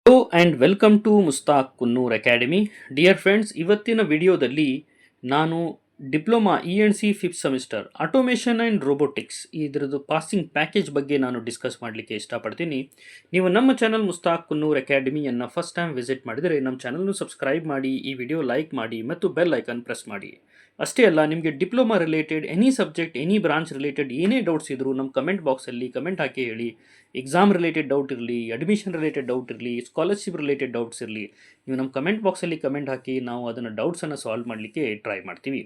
Hello and welcome to Mustaq Kunnur Academy. Dear friends, ಇವತ್ತಿನ ವಿಡಿಯೋದಲ್ಲಿ ನಾನು diploma ENC fifth semester automation and robotics ಇದರದ್ದು passing package ಬಗ್ಗೆ ನಾನು ಡಿಸ್ಕಸ್ ಮಾಡಲಿಕ್ಕೆ ಇಷ್ಟಪಡ್ತೀನಿ. ನೀವು ನಮ್ಮ ಚಾನಲ್ ಮುಸ್ತಾಕ್ ಕುನ್ನೂರ್ ಅಕಾಡೆಮಿಯನ್ನು ಫಸ್ಟ್ ಟೈಮ್ ವಿಸಿಟ್ ಮಾಡಿದರೆ ನಮ್ಮ ಚಾನಲ್ನು ಸಬ್ಸ್ಕ್ರೈಬ್ ಮಾಡಿ, ಈ ವಿಡಿಯೋ ಲೈಕ್ ಮಾಡಿ ಮತ್ತು ಬೆಲ್ ಐಕನ್ ಪ್ರೆಸ್ ಮಾಡಿ. ಅಷ್ಟೇ ಅಲ್ಲ, ನಿಮಗೆ diploma related any subject any branch related ಏನೇ ಡೌಟ್ಸ್ ಇದ್ದರೂ ನಮ್ಮ ಕಮೆಂಟ್ ಬಾಕ್ಸಲ್ಲಿ ಕಮೆಂಟ್ ಹಾಕಿ ಹೇಳಿ. ಎಕ್ಸಾಮ್ ರಿಲೇಟೆಡ್ ಡೌಟ್ ಇರಲಿ, ಅಡ್ಮಿಷನ್ ರಿಲೇಟೆಡ್ ಡೌಟ್ ಇರಲಿ, ಸ್ಕಾಲರ್ಶಿಪ್ ರಿಲೇಟೆಡ್ ಡೌಟ್ಸ್ ಇರಲಿ, ನೀವು ನಮ್ಮ ಕಮೆಂಟ್ ಬಾಕ್ಸಲ್ಲಿ ಕಮೆಂಟ್ ಹಾಕಿ ನಾವು ಅದನ್ನು ಡೌಟ್ಸನ್ನು ಸಾಲ್ವ್ ಮಾಡಲಿಕ್ಕೆ ಟ್ರೈ ಮಾಡ್ತೀವಿ.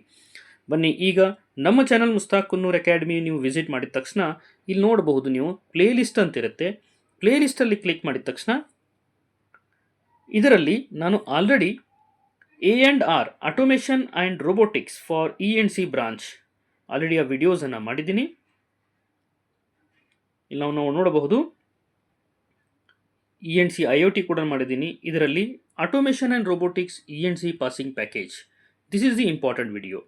ಬನ್ನಿ, ಈಗ ನಮ್ಮ ಚಾನಲ್ ಮುಸ್ತಾಕ್ ಕುನ್ನೂರ್ ಅಕಾಡೆಮಿ ನೀವು ವಿಸಿಟ್ ಮಾಡಿದ ತಕ್ಷಣ ಇಲ್ಲಿ ನೋಡಬಹುದು, ನೀವು ಪ್ಲೇ ಲಿಸ್ಟ್ ಅಂತಿರುತ್ತೆ. ಪ್ಲೇ ಲಿಸ್ಟಲ್ಲಿ ಕ್ಲಿಕ್ ಮಾಡಿದ ತಕ್ಷಣ ಇದರಲ್ಲಿ ನಾನು already A&R automation and robotics for ENC branch already ಆ ವಿಡಿಯೋಸನ್ನು ಮಾಡಿದ್ದೀನಿ. ಇಲ್ಲಿ ನಾವು ನೋಡಬಹುದು ENC IoT ಕೂಡ ಮಾಡಿದ್ದೀನಿ. ಇದರಲ್ಲಿ automation and robotics ENC passing package, this is the important video.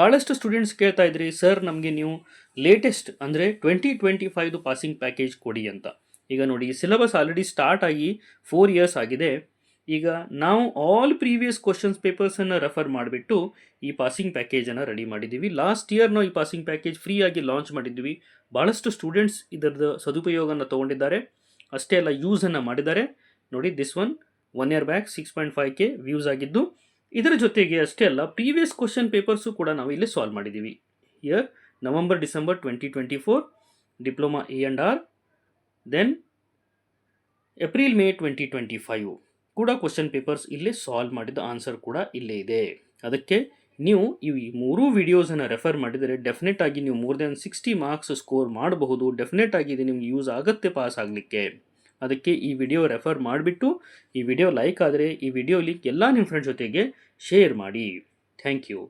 ಭಾಳಷ್ಟು ಸ್ಟೂಡೆಂಟ್ಸ್ ಕೇಳ್ತಾ ಇದ್ರಿ, ಸರ್ ನಮಗೆ ನೀವು ಲೇಟೆಸ್ಟ್ ಅಂದರೆ 2025 ಪಾಸಿಂಗ್ ಪ್ಯಾಕೇಜ್ ಕೊಡಿ ಅಂತ. ಈಗ ನೋಡಿ, ಸಿಲೆಬಸ್ ಆಲ್ರೆಡಿ ಸ್ಟಾರ್ಟ್ ಆಗಿ 4 ಇಯರ್ಸ್ ಆಗಿದೆ. ಈಗ ನಾವು ಆಲ್ ಪ್ರೀವಿಯಸ್ ಕ್ವಶನ್ಸ್ ಪೇಪರ್ಸನ್ನು ರೆಫರ್ ಮಾಡಿಬಿಟ್ಟು ಈ ಪಾಸಿಂಗ್ ಪ್ಯಾಕೇಜನ್ನು ರೆಡಿ ಮಾಡಿದ್ದೀವಿ. ಲಾಸ್ಟ್ ಇಯರ್ ನಾವು ಈ ಪಾಸಿಂಗ್ ಪ್ಯಾಕೇಜ್ ಫ್ರೀಯಾಗಿ ಲಾಂಚ್ ಮಾಡಿದ್ವಿ. ಭಾಳಷ್ಟು ಸ್ಟೂಡೆಂಟ್ಸ್ ಇದರದ ಸದುಪಯೋಗವನ್ನು ತೊಗೊಂಡಿದ್ದಾರೆ. ಅಷ್ಟೇ ಅಲ್ಲ, ಯೂಸನ್ನು ಮಾಡಿದ್ದಾರೆ. ನೋಡಿ, this one year back 6.5K views ಆಗಿದ್ದು. ಇದರ ಜೊತೆಗೆ ಅಷ್ಟೇ ಅಲ್ಲ, ಪ್ರೀವಿಯಸ್ ಕ್ವಶನ್ ಪೇಪರ್ಸು ಕೂಡ ನಾವು ಇಲ್ಲಿ ಸಾಲ್ವ್ ಮಾಡಿದ್ದೀವಿ. Year November December 2024 diploma A&R, then April May 2025 ಕೂಡ ಕ್ವಶನ್ ಪೇಪರ್ಸ್ ಇಲ್ಲೇ ಸಾಲ್ವ್ ಮಾಡಿದ ಆನ್ಸರ್ ಕೂಡ ಇಲ್ಲೇ ಇದೆ. ಅದಕ್ಕೆ ನೀವು ಈ 3 ವಿಡಿಯೋಸನ್ನು ರೆಫರ್ ಮಾಡಿದರೆ ಡೆಫಿನೆಟ್ ಆಗಿ ನೀವು ಮೋರ್ ದೆನ್ 60 ಮಾರ್ಕ್ಸ್ ಸ್ಕೋರ್ ಮಾಡಬಹುದು. ಡೆಫಿನೆಟ್ ಆಗಿ ಇದು ನಿಮ್ಗೆ ಯೂಸ್ ಆಗುತ್ತೆ ಪಾಸ್ ಆಗಲಿಕ್ಕೆ. ಅದಕ್ಕೆ ಈ ವಿಡಿಯೋ ರೆಫರ್ ಮಾಡಿಬಿಟ್ಟು, ಈ ವಿಡಿಯೋ ಲೈಕ್ ಆದರೆ ಈ ವಿಡಿಯೋ ಲಿಂಕ್ ಎಲ್ಲ ನಿಮ್ಮ ಫ್ರೆಂಡ್ಸ್ ಜೊತೆಗೆ ಶೇರ್ ಮಾಡಿ. Thank you.